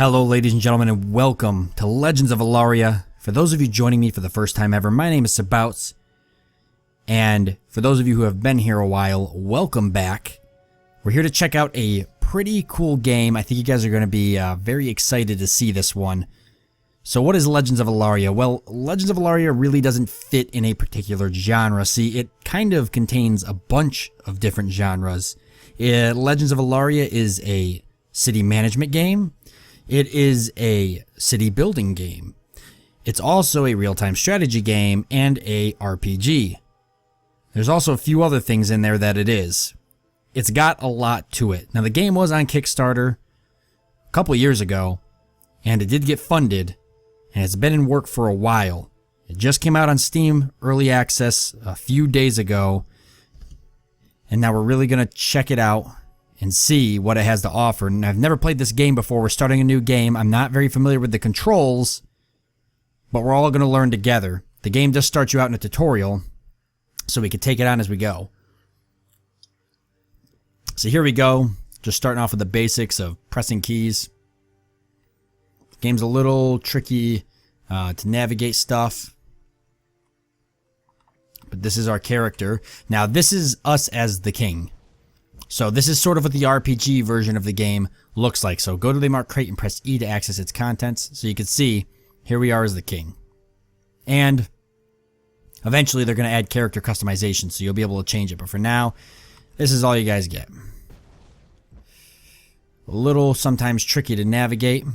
Hello ladies and gentlemen, and welcome to Legends of Ilaria. For those of you joining me for the first time ever, my name is Sabouts, and for those of you who have been here a while, welcome back. We're here to check out a pretty cool game. I think you guys are going to be very excited to see this one. So what is Legends of Ilaria? Well, Legends of Ilaria really doesn't fit in a particular genre. See, it kind of contains a bunch of different genres. Legends of Ilaria is a city management game. It is a city building game. It's also a real-time strategy game and a RPG. There's also a few other things in there that it is. It's got a lot to it. Now the game was on Kickstarter a couple years ago, and it did get funded, and it's been in work for a while. It just came out on Steam Early Access a few days ago, and now we're really going to check it out and see what it has to offer. And I've never played this game before. We're starting a new game. I'm not very familiar with the controls, but we're all going to learn together. The game does start you out in a tutorial, so we can take it on as we go. So here we go. Just starting off with the basics of pressing keys. The game's a little tricky to navigate stuff, but this is our character. Now this is us as the king. So this is sort of what the RPG version of the game looks like. So go to the marked crate and press E to access its contents. So you can see, here we are as the king. And eventually they're going to add character customization, so you'll be able to change it. But for now, this is all you guys get. A little sometimes tricky to navigate,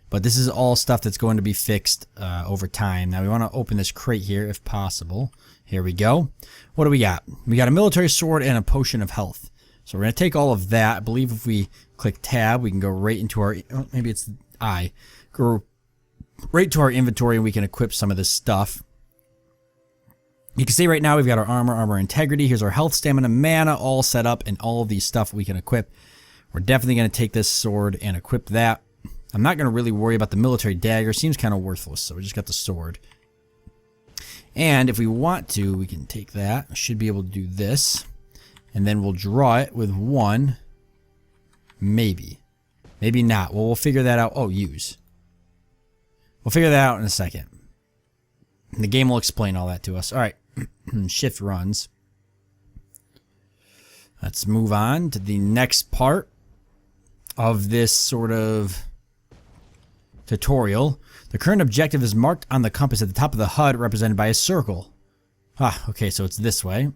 but this is all stuff that's going to be fixed over time. Now we want to open this crate here if possible. Here we go. What do we got? We got a military sword and a potion of health. So we're going to take all of that. I believe if we click tab, we can go right into our, oh, maybe it's I, go right to our inventory and we can equip some of this stuff. You can see right now we've got our armor integrity. Here's our health, stamina, mana all set up, and all of these stuff we can equip. We're definitely going to take this sword and equip that. I'm not going to really worry about the military dagger. Seems kind of worthless, so we just got the sword. And if we want to, we can take that. I should be able to do this. And then we'll draw it with one. Maybe. Maybe not. Well, we'll figure that out. Oh, use. We'll figure that out in a second. And the game will explain all that to us. Alright. Shift runs. Let's move on to the next part of this sort of tutorial. The current objective is marked on the compass at the top of the HUD, represented by a circle. Ah, okay, so it's this way.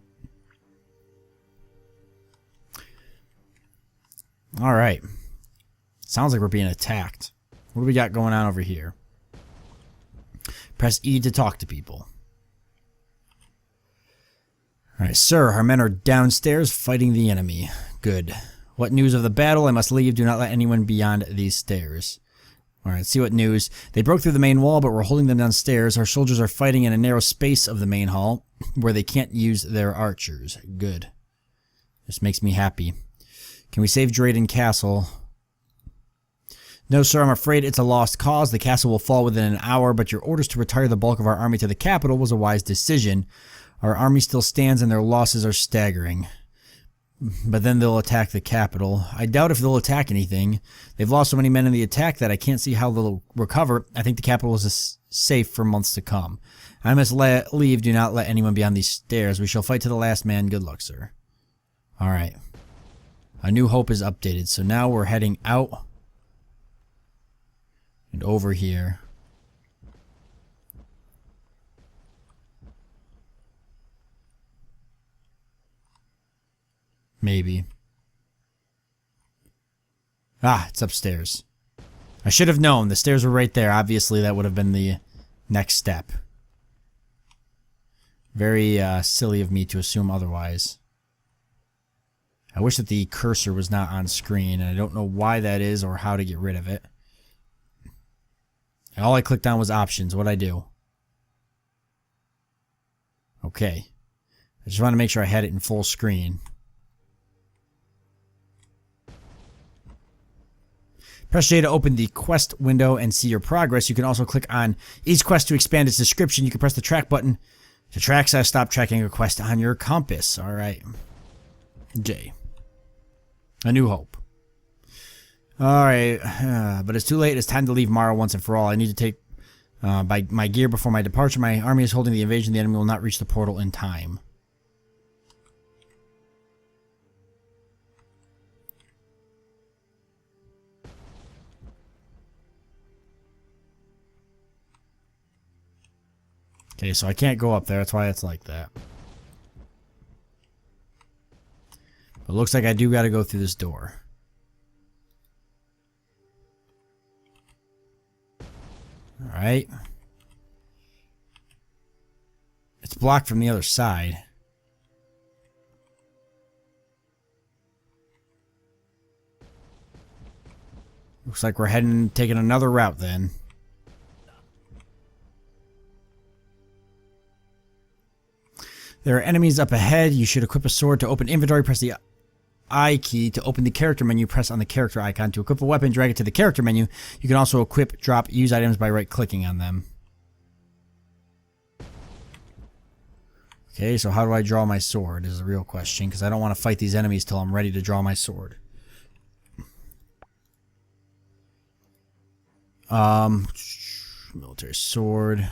Alright. Sounds like we're being attacked. What do we got going on over here? Press E to talk to people. Alright, sir, our men are downstairs fighting the enemy. Good. What news of the battle? I must leave. Do not let anyone beyond these stairs. Alright, let's see what news. They broke through the main wall, but we're holding them downstairs. Our soldiers are fighting in a narrow space of the main hall, where they can't use their archers. Good. This makes me happy. Can we save Drayden Castle? No, sir, I'm afraid it's a lost cause. The castle will fall within an hour, but your orders to retire the bulk of our army to the capital was a wise decision. Our army still stands and their losses are staggering. But then they'll attack the capital. I doubt if they'll attack anything. They've lost so many men in the attack that I can't see how they'll recover. I think the capital is safe for months to come. I must leave. Do not let anyone beyond these stairs. We shall fight to the last man. Good luck, sir. Alright. A New Hope is updated, so now we're heading out and over here. Maybe. Ah, it's upstairs. I should have known. The stairs were right there. Obviously, that would have been the next step. Very silly of me to assume otherwise. I wish that the cursor was not on screen, and I don't know why that is or how to get rid of it. And all I clicked on was options. What'd I do? Okay. I just want to make sure I had it in full screen. Press J to open the quest window and see your progress. You can also click on each quest to expand its description. You can press the track button to track, stop tracking a quest on your compass. Alright. J. A New Hope. Alright, but it's too late. It's time to leave Mara once and for all. I need to take my gear before my departure. My army is holding the invasion. The enemy will not reach the portal in time. Okay, so I can't go up there. That's why it's like that. But it looks like I do got to go through this door. Alright. It's blocked from the other side. Looks like we're taking another route then. There are enemies up ahead. You should equip a sword to open inventory. Press the I key to open the character menu. Press on the character icon to equip a weapon. Drag it to the character menu. You can also equip, drop, use items by right-clicking on them. Okay, so how do I draw my sword is the real question, because I don't want to fight these enemies till I'm ready to draw my sword. Military sword.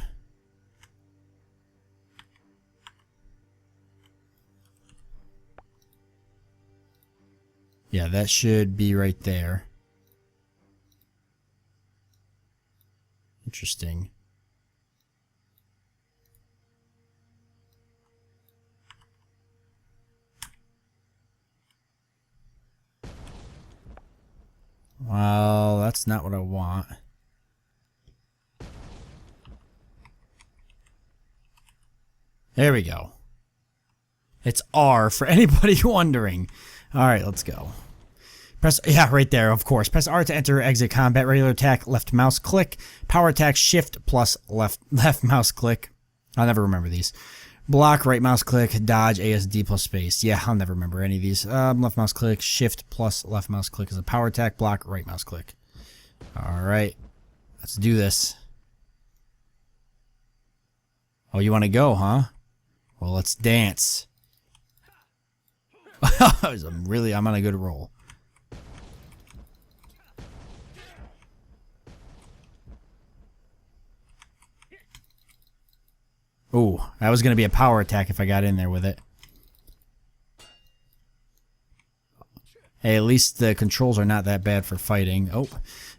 Yeah, that should be right there. Interesting. Well, that's not what I want. There we go. It's R for anybody wondering. Alright, let's go. Press, yeah, right there, of course. Press R to enter exit combat. Regular attack, left mouse click. Power attack, shift plus left mouse click. I'll never remember these. Block, right mouse click. Dodge, ASD plus space. Yeah, I'll never remember any of these. Left mouse click, shift plus left mouse click is a power attack. Block, right mouse click. Alright, let's do this. Oh, you want to go, huh? Well, let's dance. I'm on a good roll. Ooh, that was going to be a power attack if I got in there with it. Hey, at least the controls are not that bad for fighting. Oh,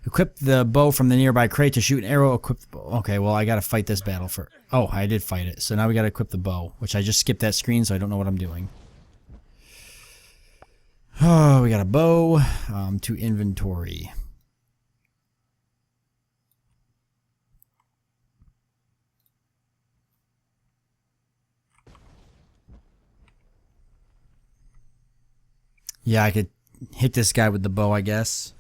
equip the bow from the nearby crate to shoot an arrow. Equip the bow. Okay, well, I got to fight this battle for... Oh, I did fight it. So now we got to equip the bow, which I just skipped that screen, so I don't know what I'm doing. Oh, we got a bow to inventory. Yeah, I could hit this guy with the bow, I guess.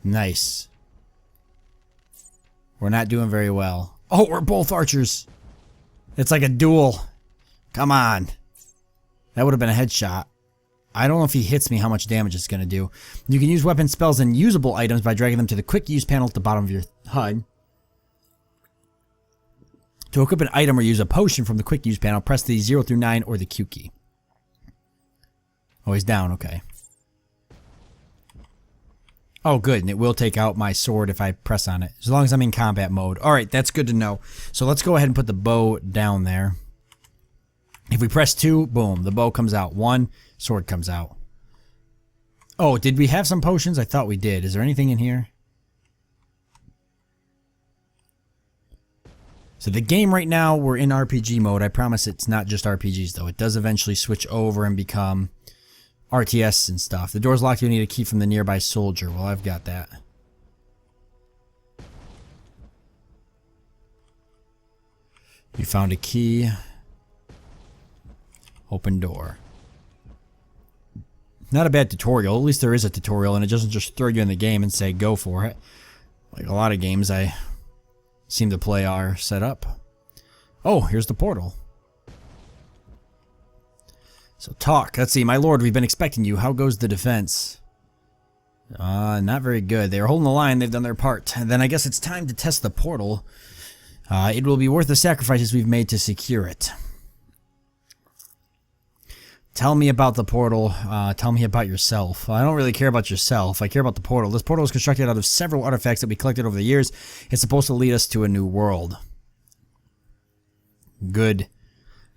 Nice. We're not doing very well. Oh, we're both archers. It's like a duel. Come on. That would have been a headshot. I don't know if he hits me how much damage it's going to do. You can use weapon spells and usable items by dragging them to the quick use panel at the bottom of your HUD. To equip an item or use a potion from the quick use panel, press the 0 through 9 or the Q key. Oh, he's down. Okay. Oh, good. And it will take out my sword if I press on it. As long as I'm in combat mode. Alright, that's good to know. So let's go ahead and put the bow down there. If we press 2, boom, the bow comes out. 1, sword comes out. Oh, did we have some potions? I thought we did. Is there anything in here? So the game right now, we're in RPG mode. I promise it's not just RPGs, though. It does eventually switch over and become RTS and stuff. The door's locked. You need a key from the nearby soldier. Well, I've got that. You found a key. Open door. Not a bad tutorial. At least there is a tutorial and it doesn't just throw you in the game and say go for it. Like a lot of games I seem to play are set up. Oh, here's the portal. So talk. Let's see. My lord, we've been expecting you. How goes the defense? Not very good. They're holding the line. They've done their part. And then I guess it's time to test the portal. It will be worth the sacrifices we've made to secure it. Tell me about the portal. Tell me about yourself. I don't really care about yourself. I care about the portal. This portal was constructed out of several artifacts that we collected over the years. It's supposed to lead us to a new world. Good.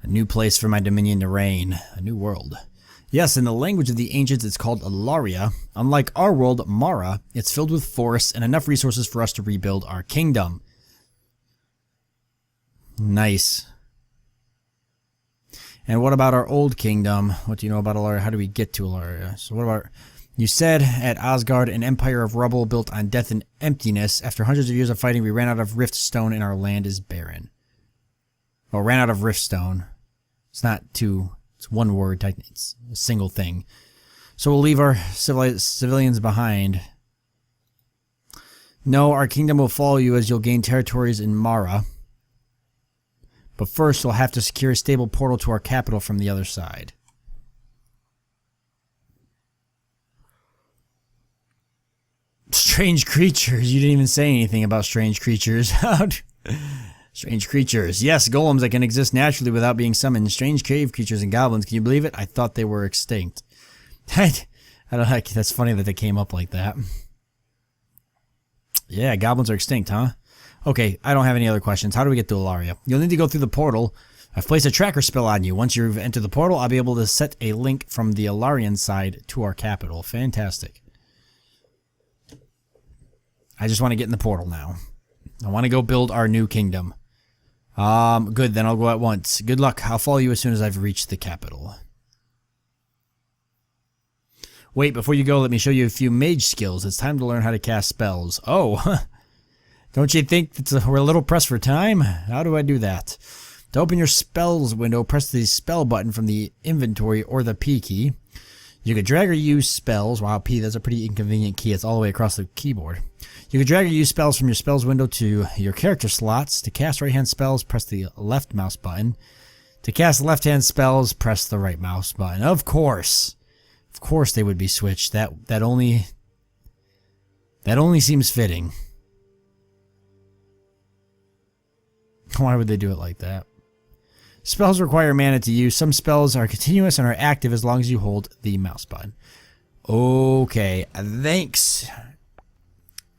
A new place for my dominion to reign. A new world. Yes, in the language of the ancients, it's called Ellaria. Unlike our world, Mara, it's filled with forests and enough resources for us to rebuild our kingdom. Nice. And what about our old kingdom? What do you know about Ilaria? How do we get to Ilaria? So what about... You said, at Asgard, an empire of rubble built on death and emptiness. After hundreds of years of fighting, we ran out of riftstone and our land is barren. Well, ran out of riftstone. It's not two... It's one word. It's a single thing. So we'll leave our civilians behind. No, our kingdom will follow you as you'll gain territories in Mara. But first, we'll have to secure a stable portal to our capital from the other side. Strange creatures. You didn't even say anything about strange creatures. Strange creatures. Yes, golems that can exist naturally without being summoned. Strange cave creatures and goblins. Can you believe it? I thought they were extinct. I don't like. That's funny that they came up like that. Yeah, goblins are extinct, huh? Okay, I don't have any other questions. How do we get to Ilaria? You'll need to go through the portal. I've placed a tracker spell on you. Once you've entered the portal, I'll be able to set a link from the Ilarian side to our capital. Fantastic. I just want to get in the portal now. I want to go build our new kingdom. Good, then I'll go at once. Good luck. I'll follow you as soon as I've reached the capital. Wait, before you go, let me show you a few mage skills. It's time to learn how to cast spells. Oh, don't you think we're a little pressed for time? How do I do that? To open your spells window, press the spell button from the inventory or the P key. You can drag or use spells. Wow, P, that's a pretty inconvenient key. It's all the way across the keyboard. You can drag or use spells from your spells window to your character slots. To cast right-hand spells, press the left mouse button. To cast left-hand spells, press the right mouse button. Of course. Of course they would be switched. That only seems fitting. Why would they do it like that? Spells require mana to use. Some spells are continuous and are active as long as you hold the mouse button. Okay, thanks.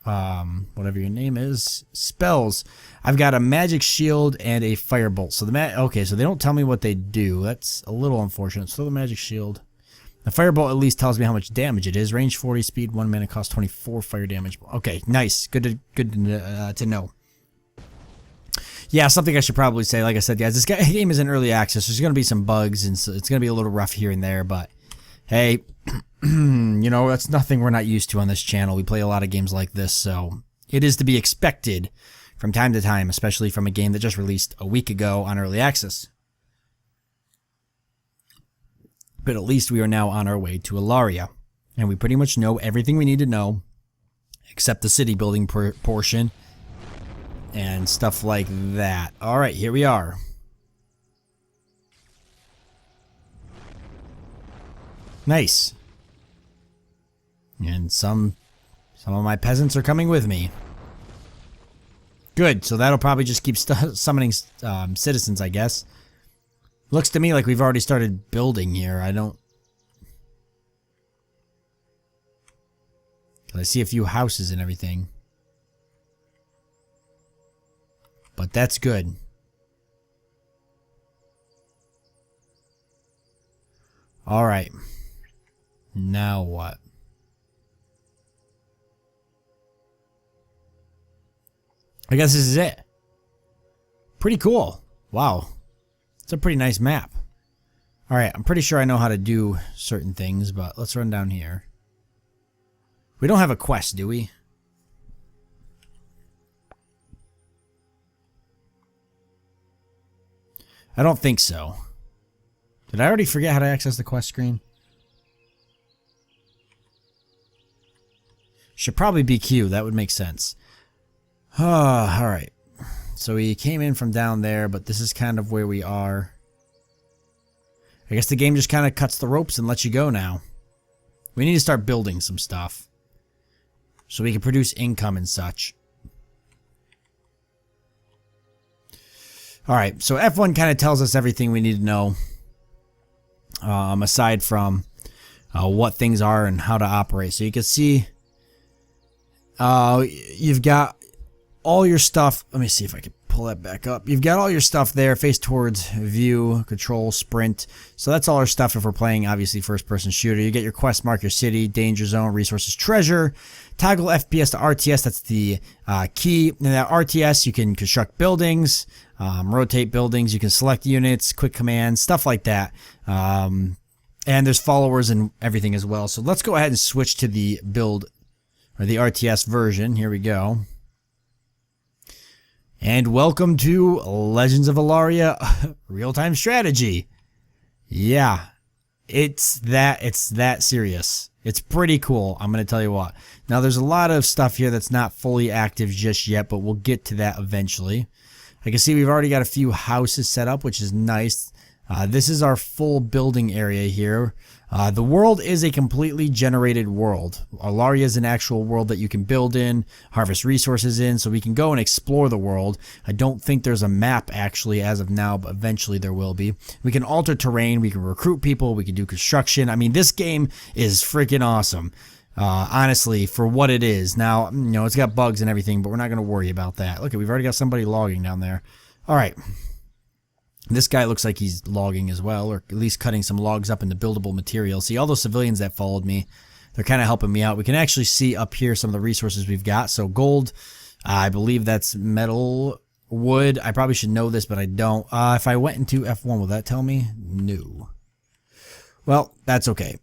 Whatever your name is. Spells. I've got a magic shield and a firebolt. So okay, so they don't tell me what they do. That's a little unfortunate. So the magic shield. The firebolt at least tells me how much damage it is. Range 40, speed 1 mana, cost 24 fire damage. Okay, nice. Good to know. Yeah, something I should probably say. Like I said, guys, this game is in early access. There's going to be some bugs, and so it's going to be a little rough here and there. But hey, you know, that's nothing we're not used to on this channel. We play a lot of games like this, so it is to be expected from time to time, especially from a game that just released a week ago on early access. But at least we are now on our way to Ilaria, and we pretty much know everything we need to know, except the city building portion. And stuff like that. Alright, here we are. Nice. And some of my peasants are coming with me. Good, so that'll probably just keep summoning citizens, I guess. Looks to me like we've already started building here. I see a few houses and everything. But that's good. Alright. Now what? I guess this is it. Pretty cool. Wow. It's a pretty nice map. Alright, I'm pretty sure I know how to do certain things, but let's run down here. We don't have a quest, do we? I don't think so. Did I already forget how to access the quest screen? Should probably be Q. That would make sense. Alright. So we came in from down there, but this is kind of where we are. I guess the game just kind of cuts the ropes and lets you go now. We need to start building some stuff. so we can produce income and such. Alright, so F1 kind of tells us everything we need to know, aside from what things are and how to operate. So you can see you've got all your stuff. Let me see if I can pull that back up. You've got all your stuff there, face towards view, control, sprint. So that's all our stuff if we're playing, obviously, first-person shooter. You get your quest mark, your city, danger zone, resources, treasure. Toggle FPS to RTS, that's the key. In that RTS, you can construct buildings, rotate buildings, you can select units, quick commands, stuff like that. And there's followers and everything as well. So let's go ahead and switch to the build, or the RTS version. Here we go. And welcome to Legends of Ellaria real-time strategy. Yeah, it's that serious. It's pretty cool, I'm going to tell you what. Now, there's a lot of stuff here that's not fully active just yet, but we'll get to that eventually. I can see we've already got a few houses set up, which is nice. This is our full building area here. The world is a completely generated world. Ellaria is an actual world that you can build in, harvest resources in, so we can go and explore the world. I don't think there's a map actually as of now, but eventually there will be. We can alter terrain, we can recruit people, we can do construction. I mean, this game is freaking awesome. Honestly, for what it is. Now, you know, it's got bugs and everything, but we're not going to worry about that. Look, we've already got somebody logging down there. All right. This guy looks like he's logging as well, or at least cutting some logs up into buildable material. See, all those civilians that followed me, they're kind of helping me out. We can actually see up here some of the resources we've got. So gold, I believe that's metal, wood. I probably should know this, but I don't. If I went into F1, will that tell me? No. Well, that's okay.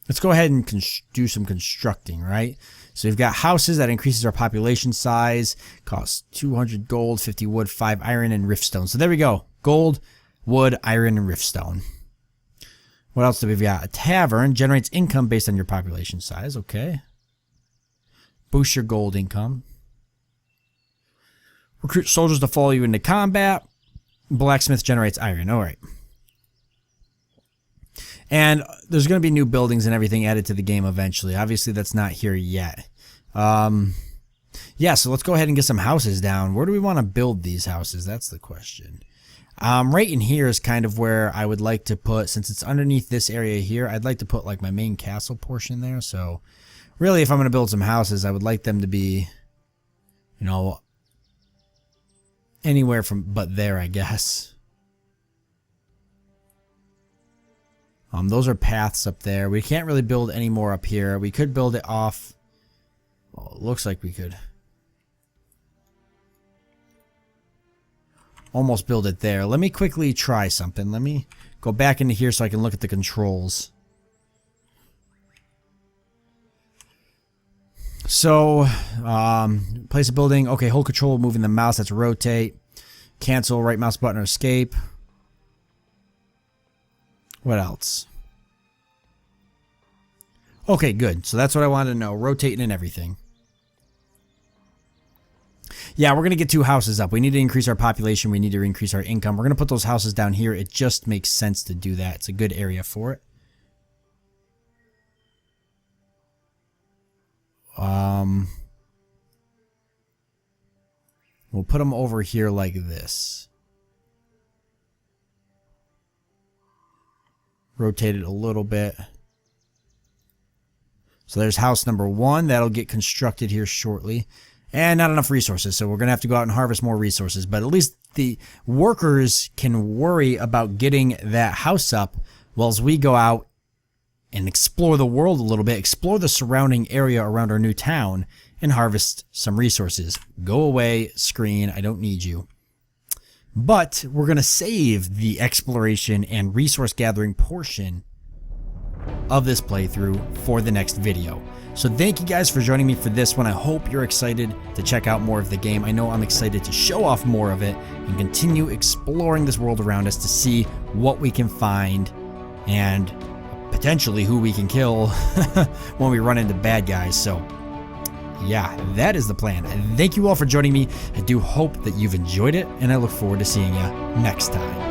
Let's go ahead and do some constructing, right? So we've got houses that increases our population size, costs 200 gold, 50 wood, 5 iron, and riftstone. So there we go. Gold, wood, iron, and riftstone. What else do we got? A tavern generates income based on your population size. Okay. Boost your gold income. Recruit soldiers to follow you into combat. Blacksmith generates iron. All right. And there's going to be new buildings and everything added to the game eventually. Obviously, that's not here yet. Yeah, so let's go ahead and get some houses down. Where do we want to build these houses? That's the question. Right in here is kind of where I would like to put, since it's underneath this area here, I'd like to put like my main castle portion there. So really, if I'm going to build some houses, I would like them to be, you know, anywhere from but there, I guess. Those are paths up there. We can't really build any more up here. We could build it off. Well, it looks like we could almost build it there. Let me quickly try something. Let me go back into here so I can look at the controls. So, place a building. Okay, hold control moving the mouse. That's rotate. Cancel, right mouse button, or escape. What else? Okay, good. So that's what I wanted to know. Rotating and everything. Yeah, we're going to get 2 houses up. We need to increase our population. We need to increase our income. We're going to put those houses down here. It just makes sense to do that. It's a good area for it. We'll put them over here like this. Rotate it a little bit. So there's house number 1. That'll get constructed here shortly. And not enough resources, so we're going to have to go out and harvest more resources. But at least the workers can worry about getting that house up whilst we go out and explore the world a little bit, explore the surrounding area around our new town, and harvest some resources. Go away, screen, I don't need you. But we're going to save the exploration and resource gathering portion of this playthrough for the next video. So thank you guys for joining me for this one. I hope you're excited to check out more of the game. I know I'm excited to show off more of it and continue exploring this world around us to see what we can find and potentially who we can kill when we run into bad guys. So yeah, that is the plan. And thank you all for joining me. I do hope that you've enjoyed it, and I look forward to seeing you next time.